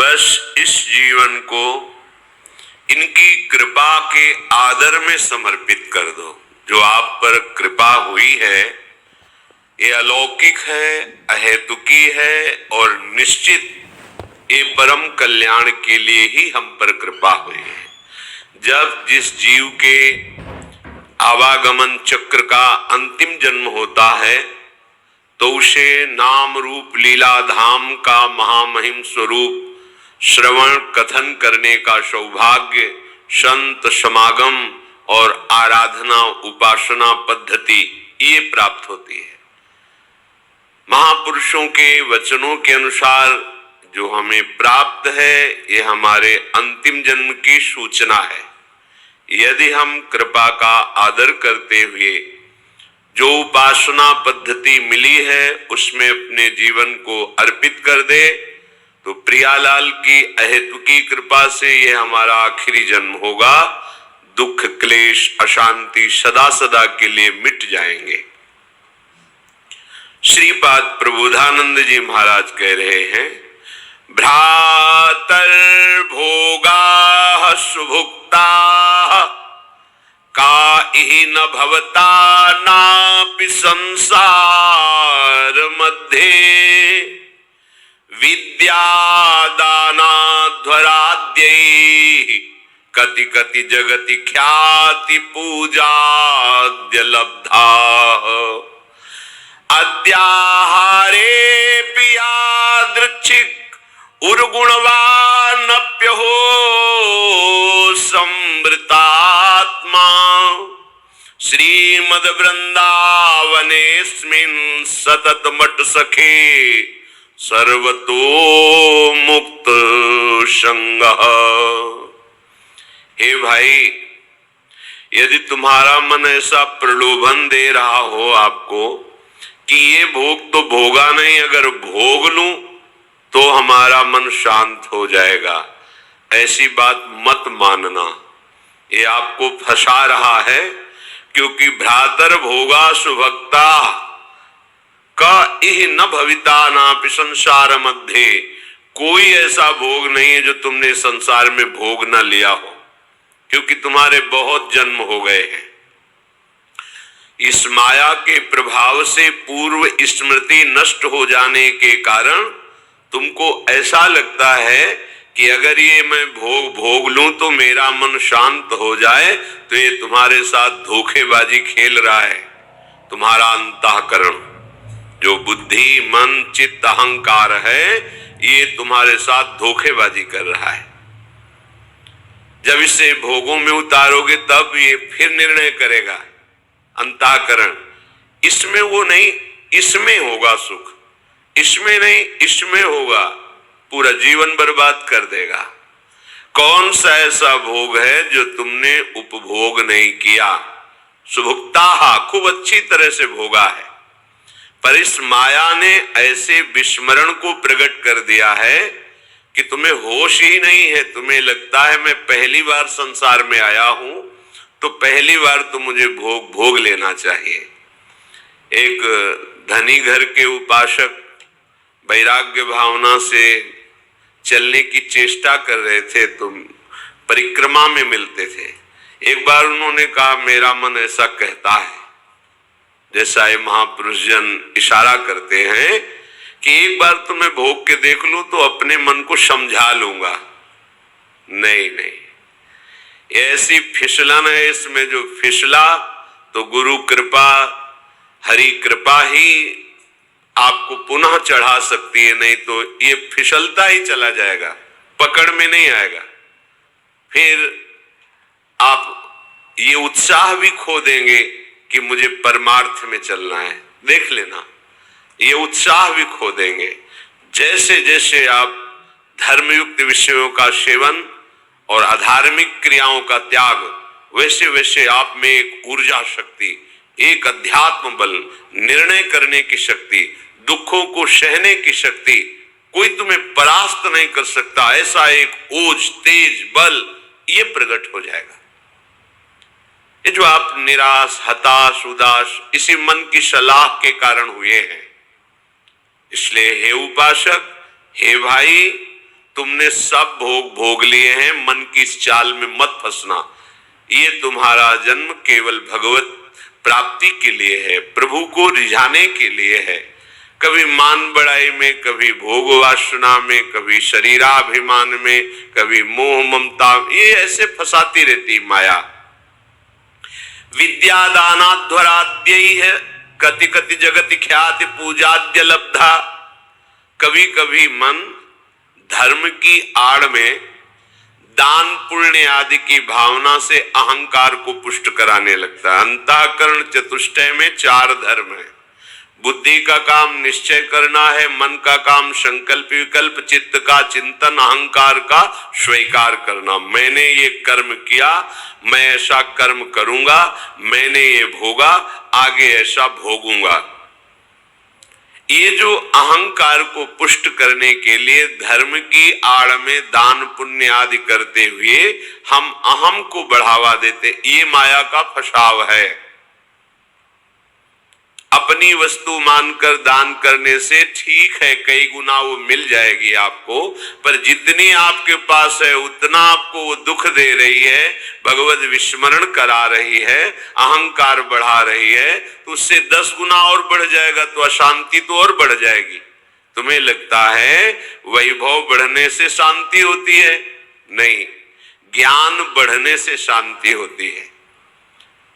बस इस जीवन को इनकी कृपा के आदर में समर्पित कर दो। जो आप पर कृपा हुई है ये अलौकिक है, अहेतुकी है और निश्चित ये परम कल्याण के लिए ही हम पर कृपा हुई है। जब जिस जीव के आवागमन चक्र का अंतिम जन्म होता है तो उसे नाम रूप लीला धाम का महामहिम स्वरूप श्रवण कथन करने का सौभाग्य, संत समागम और आराधना उपासना पद्धति ये प्राप्त होती है। महापुरुषों के वचनों के अनुसार जो हमें प्राप्त है ये हमारे अंतिम जन्म की सूचना है। यदि हम कृपा का आदर करते हुए जो उपासना पद्धति मिली है उसमें अपने जीवन को अर्पित कर दे तो प्रियालाल की अहेतुकी कृपा से यह हमारा आखिरी जन्म होगा। दुख क्लेश अशांति सदा सदा के लिए मिट जाएंगे। श्रीपाद प्रबोधानंद जी महाराज कह रहे हैं, भ्रातर भोगा सुभुक्ता काहि न भवता नापि संसार मध्ये विद्यादानाध्वराद्यै कति कति जगति ख्याति पूजाद्य लब्धा अद्याहारे यादृच्छिक उर्गुणवानप्यहो संवृतात्मा श्रीमद वृंदावनेस्मिन् सतत मट सखे सर्वतो मुक्त संगः। हे भाई, यदि तुम्हारा मन ऐसा प्रलोभन दे रहा हो आपको कि ये भोग तो भोगा नहीं, अगर भोग लूं तो हमारा मन शांत हो जाएगा, ऐसी बात मत मानना। ये आपको फंसा रहा है, क्योंकि भ्रातर भोगा सुभक्ता का इह न भविता नापि संसार मध्ये, कोई ऐसा भोग नहीं है जो तुमने संसार में भोग न लिया हो, क्योंकि तुम्हारे बहुत जन्म हो गए हैं। इस माया के प्रभाव से पूर्व स्मृति नष्ट हो जाने के कारण तुमको ऐसा लगता है कि अगर ये मैं भोग लूं तो मेरा मन शांत हो जाए, तो ये तुम्हारे साथ धोखेबाजी खेल रहा है। तुम्हारा अंतःकरण जो बुद्धि मन चित्त अहंकार है ये तुम्हारे साथ धोखेबाजी कर रहा है। जब इसे भोगों में उतारोगे तब ये फिर निर्णय करेगा। अंतःकरण इसमें वो नहीं, इसमें होगा सुख, इसमें नहीं इसमें होगा, पूरा जीवन बर्बाद कर देगा। कौन सा ऐसा भोग है जो तुमने उपभोग नहीं किया? सुभुक्ता खूब अच्छी तरह से भोगा है, पर इस माया ने ऐसे विस्मरण को प्रकट कर दिया है कि तुम्हें होश ही नहीं है। तुम्हें लगता है मैं पहली बार संसार में आया हूं तो पहली बार तो मुझे भोग लेना चाहिए। एक धनी घर के उपासक वैराग्य भावना से चलने की चेष्टा कर रहे थे तो परिक्रमा में मिलते थे। एक बार उन्होंने कहा, मेरा मन ऐसा कहता है, जैसा ये महापुरुष जन इशारा करते हैं कि एक बार तो मैं भोग के देख लूं तो अपने मन को समझा लूंगा। नहीं नहीं, ऐसी फिसलन है इसमें, जो फिसला तो गुरु कृपा हरि कृपा ही आपको पुनः चढ़ा सकती है, नहीं तो ये फिसलता ही चला जाएगा, पकड़ में नहीं आएगा। फिर आप ये उत्साह भी खो देंगे कि मुझे परमार्थ में चलना है। देख लेना, ये उत्साह भी खो देंगे। जैसे जैसे आप धर्मयुक्त विषयों का सेवन और अधार्मिक क्रियाओं का त्याग, वैसे वैसे आप में एक ऊर्जा शक्ति, एक अध्यात्म बल, निर्णय करने की शक्ति, दुखों को सहने की शक्ति, कोई तुम्हें परास्त नहीं कर सकता, ऐसा एक ओज तेज बल ये प्रकट हो जाएगा। ये जो आप निराश हताश उदास इसी मन की सलाह के कारण हुए हैं। इसलिए हे उपासक, हे भाई, तुमने सब भोग भोग लिए हैं, मन की इस चाल में मत फंसना। ये तुम्हारा जन्म केवल भगवत प्राप्ति के लिए है, प्रभु को रिझाने के लिए है। कभी मान बढ़ाई में, कभी भोग वासना में, कभी शरीराभिमान में, कभी मोह ममता, ये ऐसे फंसाती रहती माया। विद्यादानाध्वराद्यैः है कति कति जगति ख्याति पूजाद्य लब्धा। कभी कभी मन धर्म की आड़ में दान पुण्य आदि की भावना से अहंकार को पुष्ट कराने लगता है। अंतःकरण चतुष्टय में 4 धर्म है। बुद्धि का काम निश्चय करना है, मन का काम संकल्प विकल्प, चित्त का चिंतन, अहंकार का स्वीकार करना। मैंने ये कर्म किया, मैं ऐसा कर्म करूंगा, मैंने ये भोगा, आगे ऐसा भोगूंगा। ये जो अहंकार को पुष्ट करने के लिए धर्म की आड़ में दान पुण्य आदि करते हुए हम अहम को बढ़ावा देते, ये माया का फसाव है। अपनी वस्तु मानकर दान करने से ठीक है, कई गुना वो मिल जाएगी आपको, पर जितनी आपके पास है उतना आपको वो दुख दे रही है, भगवत विस्मरण करा रही है, अहंकार बढ़ा रही है, तो उससे 10 गुना और बढ़ जाएगा, तो अशांति तो और बढ़ जाएगी। तुम्हें लगता है वैभव बढ़ने से शांति होती है? नहीं, ज्ञान बढ़ने से शांति होती है।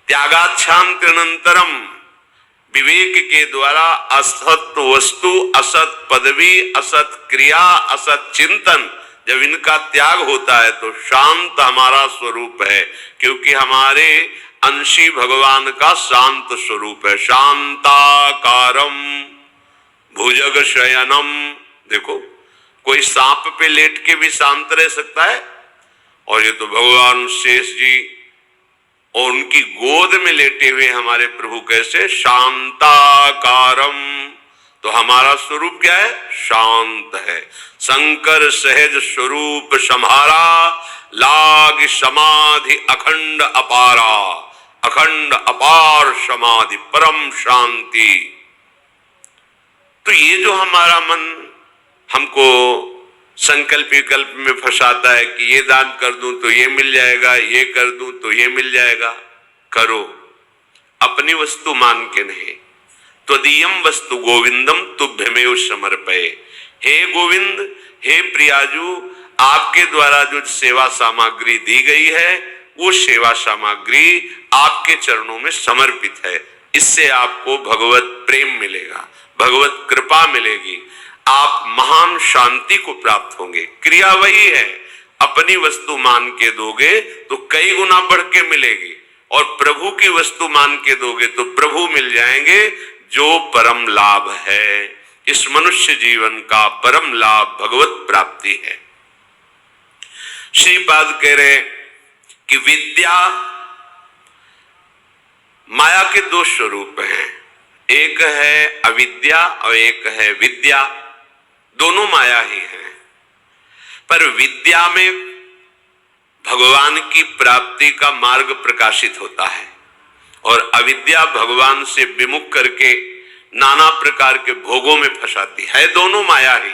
त्यागात् शान्तिरनन्तरम, विवेक के द्वारा असत वस्तु, असत पदवी, असत क्रिया, असत चिंतन, जब इनका त्याग होता है तो शांत हमारा स्वरूप है, क्योंकि हमारे अंशी भगवान का शांत स्वरूप है। शांताकारम भुजग शयनम। देखो, कोई सांप पे लेट के भी शांत रह सकता है, और ये तो भगवान शेष जी और उनकी गोद में लेटे हुए हमारे प्रभु कैसे शांताकारम। तो हमारा स्वरूप क्या है? शांत है। शंकर सहज स्वरूप सम्हारा, लाग समाधि अखंड अपारा। अखंड अपार समाधि, परम शांति। तो ये जो हमारा मन हमको संकल्प विकल्प में फंसाता है कि ये दान कर दूं तो ये मिल जाएगा, ये कर दूं तो ये मिल जाएगा, करो अपनी वस्तु मान के नहीं। त्वदीयम वस्तु गोविंदम तुभ्यमेव समर्पये। हे गोविंद, हे प्रियाजू, आपके द्वारा जो सेवा सामग्री दी गई है वो सेवा सामग्री आपके चरणों में समर्पित है। इससे आपको भगवत प्रेम मिलेगा, भगवत कृपा मिलेगी, आप महान शांति को प्राप्त होंगे। क्रिया वही है, अपनी वस्तु मान के दोगे तो कई गुना बढ़ के मिलेगी, और प्रभु की वस्तु मान के दोगे तो प्रभु मिल जाएंगे, जो परम लाभ है। इस मनुष्य जीवन का परम लाभ भगवत प्राप्ति है। श्रीपाद कह रहे कि विद्या, माया के 2 स्वरूप हैं, एक है अविद्या और एक है विद्या। दोनों माया ही है, पर विद्या में भगवान की प्राप्ति का मार्ग प्रकाशित होता है, और अविद्या भगवान से विमुख करके नाना प्रकार के भोगों में फंसाती है। दोनों माया ही।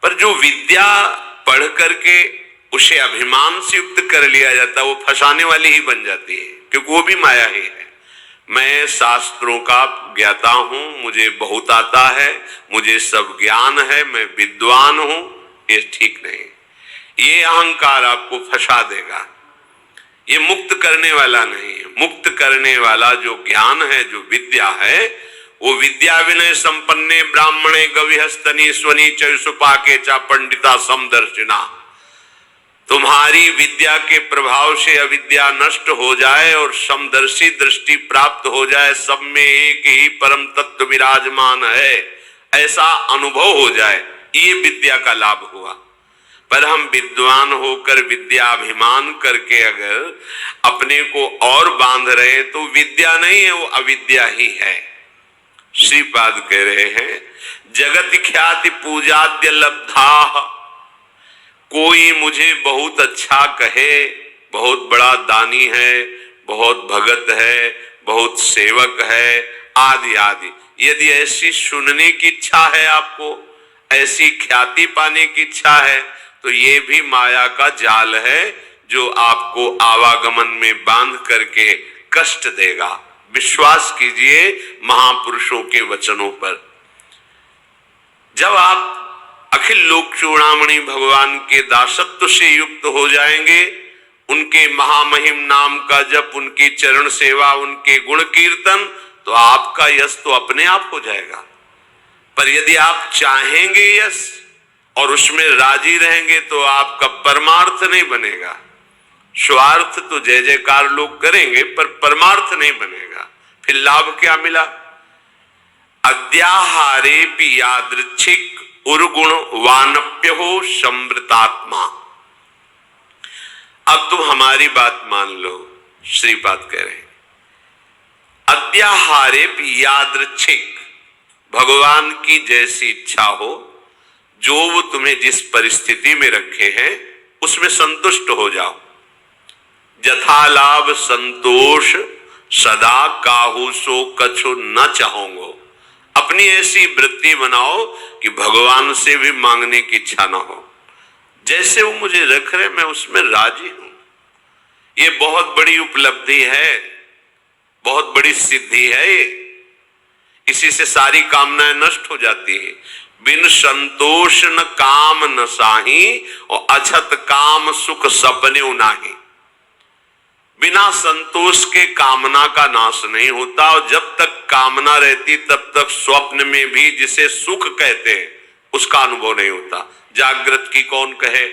पर जो विद्या पढ़ करके उसे अभिमान से युक्त कर लिया जाता है, वो फंसाने वाली ही बन जाती है, क्योंकि वो भी माया ही है। मैं शास्त्रों का ज्ञाता हूं, मुझे बहुत आता है, मुझे सब ज्ञान है, मैं विद्वान हूं, ये ठीक नहीं। ये अहंकार आपको फंसा देगा, ये मुक्त करने वाला नहीं है। मुक्त करने वाला जो ज्ञान है, जो विद्या है, वो विद्या विनय संपन्ने ब्राह्मणे गविहस्तनी स्वनी चुपाके चा पंडिता समदर्शिना। तुम्हारी विद्या के प्रभाव से अविद्या नष्ट हो जाए और समदर्शी दृष्टि प्राप्त हो जाए, सब में एक ही परम तत्व विराजमान है, ऐसा अनुभव हो जाए, ये विद्या का लाभ हुआ। पर हम विद्वान होकर विद्याभिमान करके अगर अपने को और बांध रहे तो विद्या नहीं है, वो अविद्या ही है। श्रीपाद कह रहे हैं जगत ख्याति पूजाद्य लब्धा। कोई मुझे बहुत अच्छा कहे, बहुत बड़ा दानी है, बहुत भगत है, बहुत सेवक है, आदि आदि, यदि ऐसी सुनने की इच्छा है आपको, ऐसी ख्याति पाने की इच्छा है तो ये भी माया का जाल है जो आपको आवागमन में बांध करके कष्ट देगा। विश्वास कीजिए महापुरुषों के वचनों पर। जब आप अखिल लोक चूड़ामणि भगवान के दासत्व से युक्त हो जाएंगे, उनके महामहिम नाम का जप, उनकी चरण सेवा, उनके गुण कीर्तन, तो आपका यश तो अपने आप हो जाएगा। पर यदि आप चाहेंगे यश और उसमें राजी रहेंगे तो आपका परमार्थ नहीं बनेगा। स्वार्थ तो जय जयकार लोग करेंगे पर परमार्थ नहीं बनेगा। फिर लाभ क्या मिला? अद्याहारे पि यादृच्छिक उर्गुण वानप्य हो समृतात्मा। अब तुम हमारी बात मान लो, श्रीपाद कह रहे हैं अद्याहारे पि यादृच्छिक, भगवान की जैसी इच्छा हो, जो वो तुम्हें जिस परिस्थिति में रखे हैं उसमें संतुष्ट हो जाओ। जथा लाभ संतोष सदा काहू सो कछु न चाहोगे। अपनी ऐसी वृत्ति बनाओ कि भगवान से भी मांगने की इच्छा ना हो। जैसे वो मुझे रख रहे मैं उसमें राजी हूं। ये बहुत बड़ी उपलब्धि है, बहुत बड़ी सिद्धि है ये। इसी से सारी कामनाएं नष्ट हो जाती है। बिन संतोष न काम न साही और अछत काम सुख सपने नाही। बिना संतोष के कामना का नाश नहीं होता, और जब तक कामना रहती तब तक स्वप्न में भी जिसे सुख कहते हैं उसका अनुभव नहीं होता। जागृत की कौन कहे?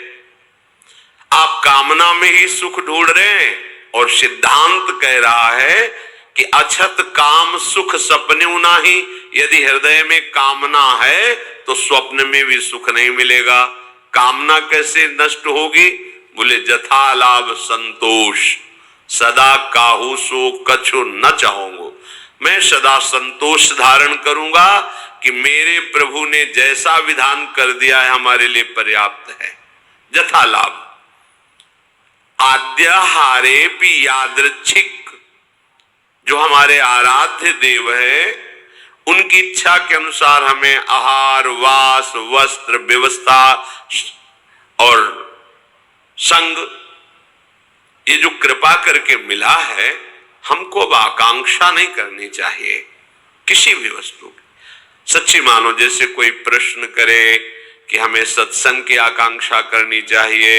आप कामना में ही सुख ढूंढ रहे हैं, और सिद्धांत कह रहा है कि अछत काम सुख सपने नाही। यदि हृदय में कामना है तो स्वप्न में भी सुख नहीं मिलेगा। कामना कैसे नष्ट होगी? बोले जथा लाभ संतोष सदा काहू सो कछु न चाहूंगो। मैं सदा संतोष धारण करूंगा कि मेरे प्रभु ने जैसा विधान कर दिया है हमारे लिए पर्याप्त है। जथा लाभ आद्याहारे पि यादृच्छिक, जो हमारे आराध्य देव है उनकी इच्छा के अनुसार हमें आहार वास वस्त्र व्यवस्था और संग, ये जो कृपा करके मिला है, हमको अब आकांक्षा नहीं करनी चाहिए किसी भी वस्तु की। सच्ची मानो जैसे कोई प्रश्न करे कि हमें सत्संग की आकांक्षा करनी चाहिए,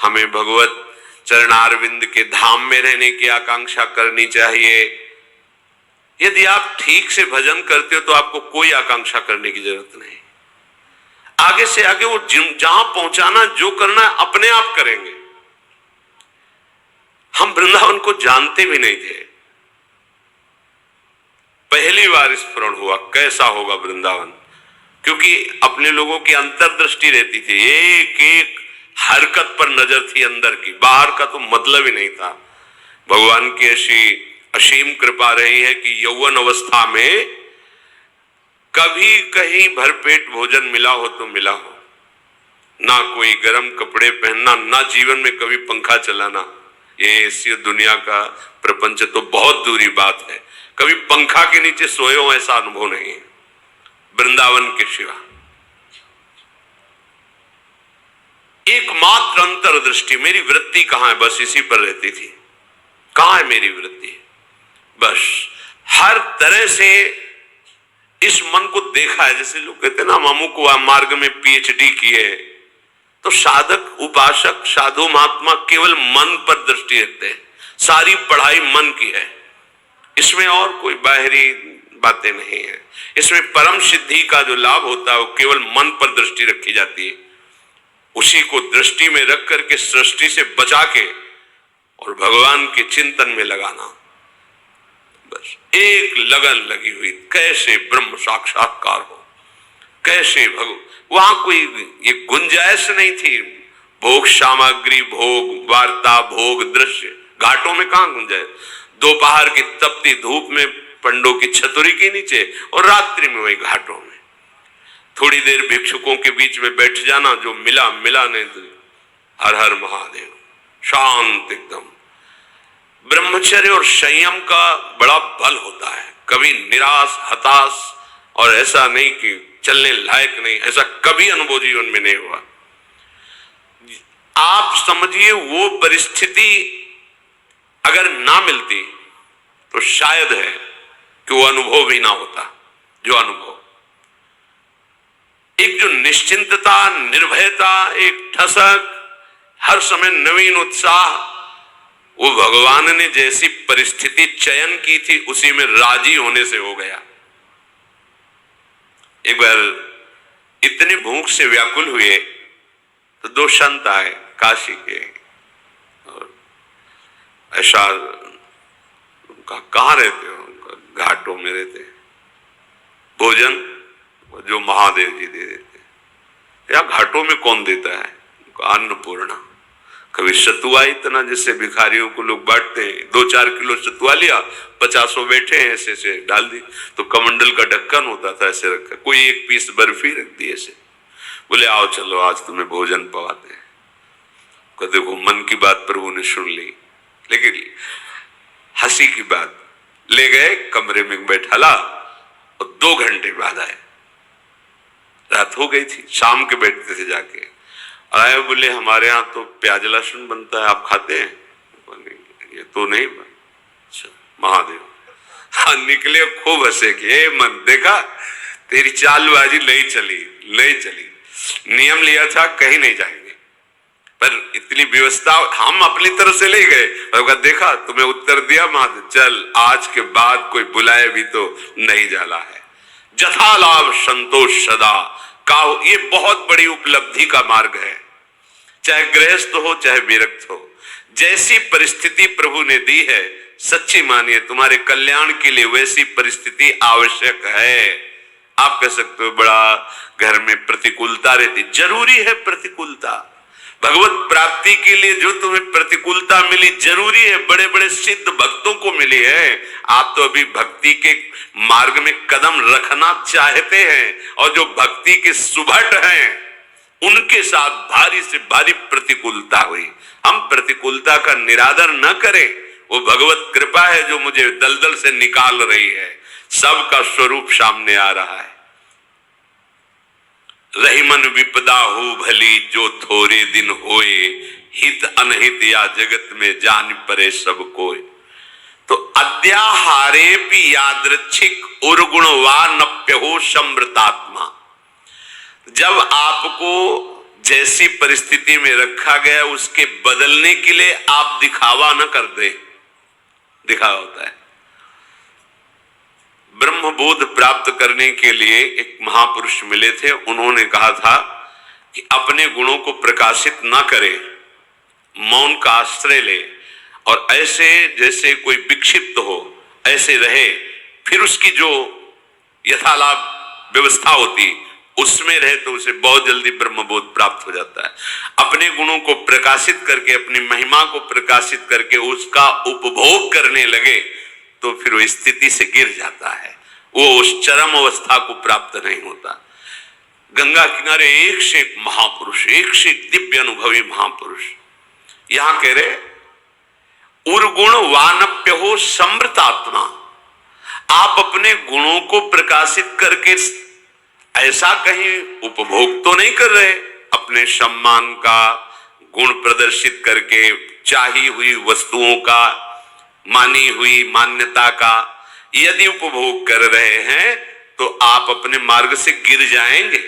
हमें भगवत चरणारविंद के धाम में रहने की आकांक्षा करनी चाहिए। यदि आप ठीक से भजन करते हो तो आपको कोई आकांक्षा करने की जरूरत नहीं। आगे से आगे वो जहां पहुंचाना जो करना है अपने आप करेंगे। हम वृंदावन को जानते भी नहीं थे, पहली बार स्मरण हुआ कैसा होगा वृंदावन, क्योंकि अपने लोगों की अंतर्दृष्टि रहती थी, एक एक हरकत पर नजर थी अंदर की, बाहर का तो मतलब ही नहीं था। भगवान की ऐसी असीम कृपा रही है कि यौवन अवस्था में कभी कहीं भरपेट भोजन मिला हो तो मिला हो, ना कोई गर्म कपड़े पहनना, ना जीवन में कभी पंखा चलाना। ये ऐसी दुनिया का प्रपंच तो बहुत दूरी बात है, कभी पंखा के नीचे सोए हो ऐसा अनुभव नहीं है वृंदावन के सिवा। एकमात्र अंतर्दृष्टि, मेरी वृत्ति कहां है, बस इसी पर रहती थी। कहां है मेरी वृत्ति? बस हर तरह से इस मन को देखा है। जैसे लोग कहते हैं ना, मामू को मार्ग में पीएचडी की है, तो साधक उपासक साधु महात्मा केवल मन पर दृष्टि रखते हैं। सारी पढ़ाई मन की है, इसमें और कोई बाहरी बातें नहीं है। इसमें परम सिद्धि का जो लाभ होता है वो केवल मन पर दृष्टि रखी जाती है। उसी को दृष्टि में रख करके सृष्टि से बचा के और भगवान के चिंतन में लगाना, बस एक लगन लगी हुई, कैसे ब्रह्म साक्षात्कार हो, कैसे वहां कोई ये गुंजाइश नहीं थी। भोग सामग्री, भोग वार्ता, भोग दृश्य, घाटों में कहां गुंजाइश? दोपहर की तपती धूप में पंडों की छतरी के नीचे, और रात्रि में वही घाटों में थोड़ी देर भिक्षुकों के बीच में बैठ जाना, जो मिला मिला नहीं तो हर हर महादेव, शांत एकदम। ब्रह्मचर्य और संयम का बड़ा बल होता है, कभी निराश हताश, और ऐसा नहीं कि चलने लायक नहीं, ऐसा कभी अनुभव जीवन में नहीं हुआ। आप समझिए वो परिस्थिति अगर ना मिलती तो शायद है कि वो अनुभव भी ना होता। जो अनुभव, एक जो निश्चिंतता, निर्भयता, एक ठसक, हर समय नवीन उत्साह, वो भगवान ने जैसी परिस्थिति चयन की थी उसी में राजी होने से हो गया। एक बार इतने भूख से व्याकुल हुए तो दो संत आए काशी के, और ऐसा कहाँ रहते हो? घाटों में रहते। भोजन जो महादेव जी दे देते। या घाटों में कौन देता है? अन्नपूर्णा। कभी सतुआ इतना जिससे भिखारियों को लोग बांटते हैं, 2-4 किलो सतुआ लिया, 50 बैठे हैं, ऐसे ऐसे डाल दी, तो कमंडल का ढक्कन होता था ऐसे रखा, कोई एक पीस बर्फी रख दी ऐसे, बोले आओ चलो आज तुम्हें भोजन पवाते हैं। देखो मन की बात प्रभु ने सुन ली, लेकिन हंसी की बात, ले गए कमरे में बैठाला और 2 घंटे बाद आए। रात हो गई थी, शाम के बैठते थे जाके, आए बोले हमारे यहाँ तो प्याज लहसुन बनता है, आप खाते हैं? ये तो नहीं। अच्छा महादेव। हाँ निकले, खूब हंसे कि मन देखा तेरी चालबाजी नहीं चली, नियम लिया था कहीं नहीं जाएंगे, पर इतनी व्यवस्था हम अपनी तरफ से ले गए, और देखा तुम्हें उत्तर दिया महादेव, चल आज के बाद कोई बुलाए भी तो नहीं जाला है। जथा लाभ संतोष सदा का, ये बहुत बड़ी उपलब्धि का मार्ग है। चाहे गृहस्थ हो चाहे विरक्त हो, जैसी परिस्थिति प्रभु ने दी है, सच्ची मानिए तुम्हारे कल्याण के लिए वैसी परिस्थिति आवश्यक है। आप कह सकते हो बड़ा घर में प्रतिकूलता रहती, जरूरी है प्रतिकूलता। भगवत प्राप्ति के लिए जो तुम्हें प्रतिकूलता मिली जरूरी है, बड़े बड़े सिद्ध भक्तों को मिली है। आप तो अभी भक्ति के मार्ग में कदम रखना चाहते हैं, और जो भक्ति के सुभट हैं उनके साथ भारी से भारी प्रतिकूलता हुई। हम प्रतिकूलता का निरादर न करें, वो भगवत कृपा है जो मुझे दलदल से निकाल रही है। सबका स्वरूप सामने आ रहा है। रही मन विपदा हो भली, जो थोड़े दिन होए, हित अनहित या जगत में जान परे सब कोई। तो अद्याहारे भी यादृच्छिक उर्गुण वा नप्य हो समृतात्मा। जब आपको जैसी परिस्थिति में रखा गया उसके बदलने के लिए आप दिखावा न कर दे। दिखावा होता है। ब्रह्मबोध प्राप्त करने के लिए एक महापुरुष मिले थे, उन्होंने कहा था कि अपने गुणों को प्रकाशित ना करे, मौन का आश्रय ले, और ऐसे जैसे कोई विक्षिप्त हो ऐसे रहे, फिर उसकी जो यथालाभ व्यवस्था होती उसमें रहे तो उसे बहुत जल्दी ब्रह्मबोध प्राप्त हो जाता है। अपने गुणों को प्रकाशित करके, अपनी महिमा को प्रकाशित करके उसका उपभोग करने लगे तो फिर वो स्थिति से गिर जाता है, वो उस चरम अवस्था को प्राप्त नहीं होता। गंगा किनारे एक से एक महापुरुष, एक से एक दिव्य अनुभवी महापुरुष, यहां कह रहे उर्गुण वानप्य हो समृतात्मा। आप अपने गुणों को प्रकाशित करके ऐसा कहीं उपभोग तो नहीं कर रहे, अपने सम्मान का गुण प्रदर्शित करके, चाही हुई वस्तुओं का, मानी हुई मान्यता का यदि उपभोग कर रहे हैं तो आप अपने मार्ग से गिर जाएंगे।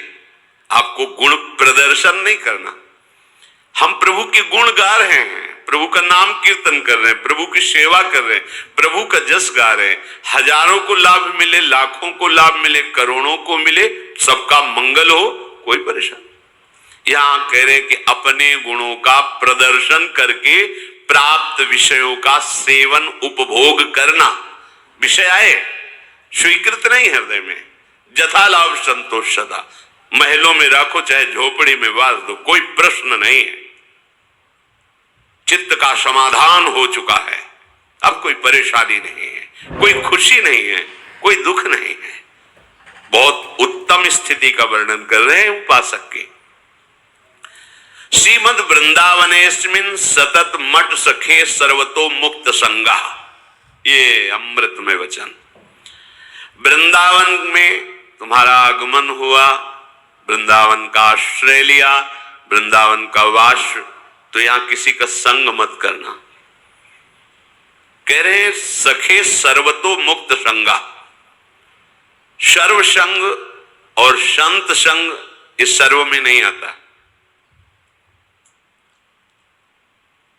आपको गुण प्रदर्शन नहीं करना। हम प्रभु के गुण गा रहे हैं, प्रभु का नाम कीर्तन कर रहे हैं, प्रभु की सेवा कर रहे हैं, प्रभु का जस गा रहे हैं। हजारों को लाभ मिले, लाखों को लाभ मिले, करोड़ों को मिले, सबका मंगल हो, कोई परेशान। यहां कह रहे हैं कि अपने गुणों का प्रदर्शन करके प्राप्त विषयों का सेवन उपभोग करना, विषय आए स्वीकृत नहीं हृदय में, जथा लाभ संतोष सदा। महलों में राखो चाहे झोपड़ी में बांध दो, कोई प्रश्न नहीं है। चित्त का समाधान हो चुका है, अब कोई परेशानी नहीं है, कोई खुशी नहीं है, कोई दुख नहीं है। बहुत उत्तम स्थिति का वर्णन कर रहे हैं उपासक के। श्रीमद वृंदावनेस्मिन् सतत मठ सखे सर्वतो मुक्त संगा। ये अमृतमय वचन। वृंदावन में तुम्हारा आगमन हुआ, वृंदावन का आश्रय लिया, वृंदावन का वास, तो यहां किसी का संग मत करना। कह रहे सखे सर्वतो मुक्त संगा। सर्व संग और संत संग इस सर्व में नहीं आता।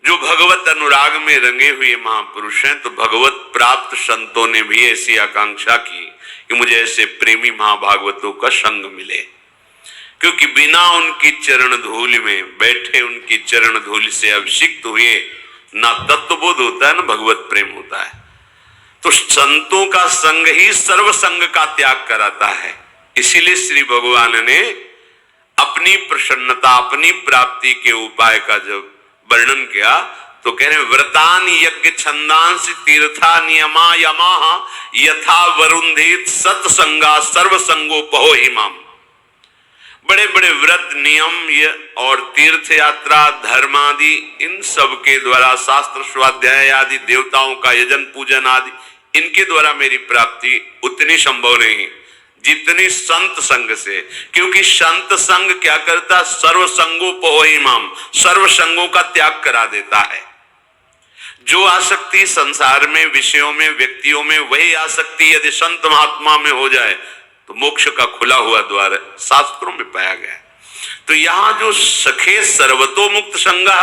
जो भगवत अनुराग में रंगे हुए महापुरुष हैं, तो भगवत प्राप्त संतों ने भी ऐसी आकांक्षा की कि मुझे ऐसे प्रेमी महाभागवतों का संग मिले, क्योंकि बिना उनकी चरण धूलि में बैठे, उनकी चरण धूलि से अभिषिक्त हुए ना तत्वबोध होता है, ना भगवत प्रेम होता है। तो संतों का संग ही सर्व संग का त्याग कराता है। इसीलिए श्री भगवान ने अपनी प्रसन्नता, अपनी प्राप्ति के उपाय का जब वर्णन किया तो कह रहे व्रतान यज्ञ छंदांस तीर्था नियमा यमा यथा वरुंधित सत्संगा सर्व संगोपहो हिमाम। बड़े बड़े व्रत, नियम और तीर्थ यात्रा, धर्म आदि, इन सब के द्वारा, शास्त्र स्वाध्याय आदि, देवताओं का यजन पूजन आदि, इनके द्वारा मेरी प्राप्ति उतनी संभव नहीं जितनी संत संग से। क्योंकि संत संग क्या करता? सर्व संगोपहिमाम, सर्व संगों का त्याग करा देता है। जो आसक्ति संसार में, विषयों में, व्यक्तियों में, वही आसक्ति यदि संत महात्मा में हो जाए तो मोक्ष का खुला हुआ द्वार शास्त्रों में पाया गया है। तो यहां जो सखे सर्वतोमुक्त संगा,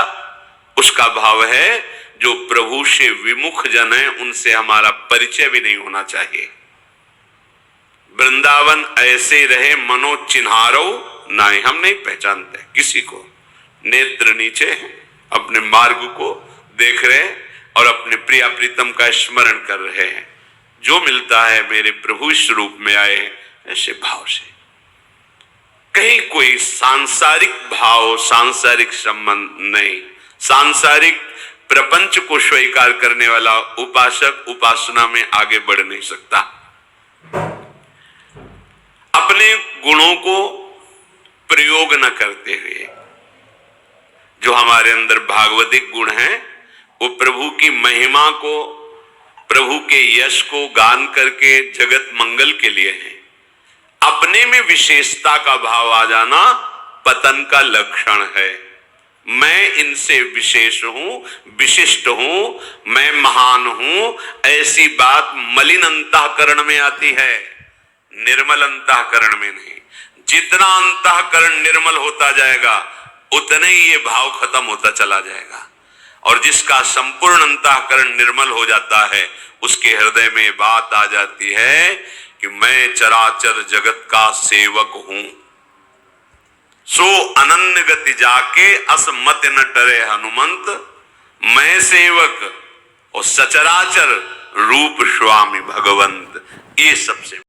उसका भाव है जो प्रभु से विमुख जन है, उनसे हमारा परिचय भी नहीं होना चाहिए। वृंदावन ऐसे रहे मनो चिन्हारो नहीं, हम नहीं पहचानते किसी को। नेत्र नीचे हैं, अपने मार्ग को देख रहे हैं और अपने प्रिया प्रीतम का स्मरण कर रहे हैं। जो मिलता है मेरे प्रभु इस रूप में आए हैं, ऐसे भाव से। कहीं कोई सांसारिक भाव, सांसारिक संबंध नहीं। सांसारिक प्रपंच को स्वीकार करने वाला उपासक उपासना में आगे बढ़ नहीं सकता। अपने गुणों को प्रयोग न करते हुए, जो हमारे अंदर भागवतिक गुण हैं, वो प्रभु की महिमा को, प्रभु के यश को गान करके जगत मंगल के लिए है। अपने में विशेषता का भाव आ जाना पतन का लक्षण है। मैं इनसे विशेष हूं, विशिष्ट हूं, मैं महान हूं, ऐसी बात मलिन अंतःकरण में आती है, निर्मल अंतःकरण में नहीं। जितना अंतःकरण निर्मल होता जाएगा उतने ही ये भाव खत्म होता चला जाएगा। और जिसका संपूर्ण अंतःकरण निर्मल हो जाता है, उसके हृदय में बात आ जाती है कि मैं चराचर जगत का सेवक हूं। सो अनन्य गति जाके असमत न टरे हनुमंत, मैं सेवक और सचराचर रूप स्वामी भगवंत। ये सबसे